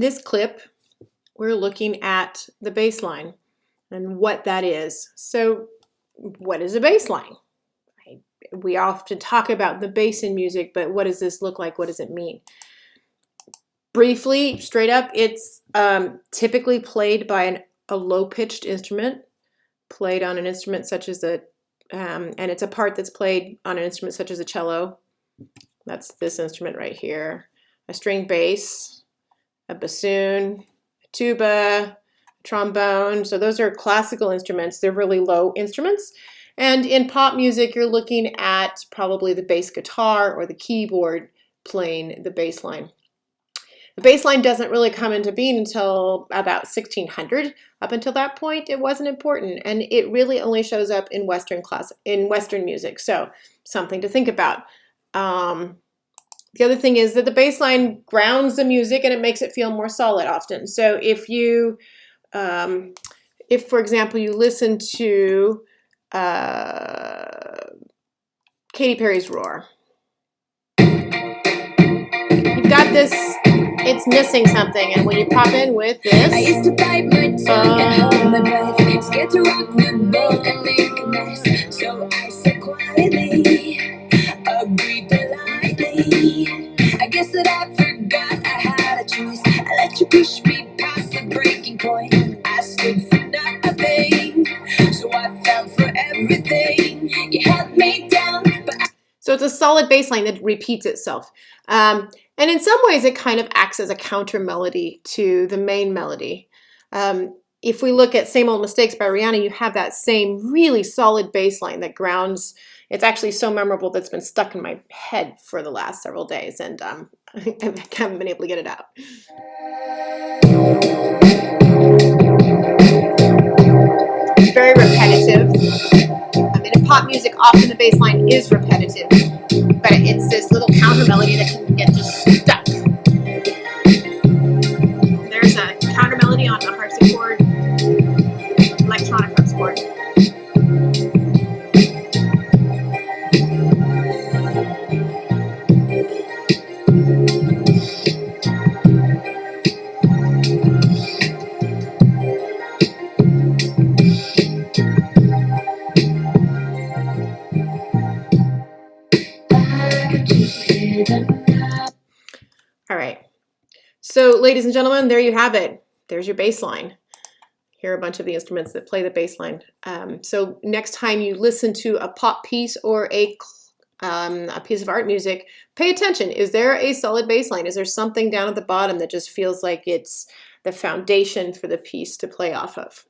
This clip, we're looking at the bass line and what that is. So what is a bass line? We often talk about the bass in music, but what does this look like? What does it mean? Briefly, straight up, it's typically played by a low-pitched instrument, played on an instrument such as and it's a part that's played on an instrument such as a cello. That's this instrument right here. A string bass, a bassoon, a tuba, a trombone. So those are classical instruments. They're really low instruments. And in pop music, you're looking at probably the bass guitar or the keyboard playing the bass line. The bass line doesn't really come into being until about 1600. Up until that point, it wasn't important, and it really only shows up in Western music. So something to think about. The other thing is that the bass line grounds the music and it makes it feel more solid often. So if you, if for example you listen to Katy Perry's Roar, you've got this. It's missing something, and when you pop in with this, I used to bite my tongue and hold my breath, scared to rock the boat and make a mess. So I said quietly, agreed politely. I guess that I forgot I had a choice. I let you push me past the breaking point. I stood for nothing, so I fell for everything. You held me down, but so it's a solid bass line that repeats itself. And in some ways, it kind of acts as a counter melody to the main melody. If we look at Same Old Mistakes by Rihanna, you have that same really solid bass line that grounds. It's actually so memorable that's been stuck in my head for the last several days, and I haven't been able to get it out. It's very repetitive. I mean, in pop music, often the bass line is repetitive, but it's this little counter melody that can get just stuck. There's a counter melody on the harpsichord, electronic harpsichord. All right. So, ladies and gentlemen, there you have it. There's your bass line. Here are a bunch of the instruments that play the bass line. So next time you listen to a pop piece or a piece of art music, pay attention. Is there a solid bass line? Is there something down at the bottom that just feels like it's the foundation for the piece to play off of?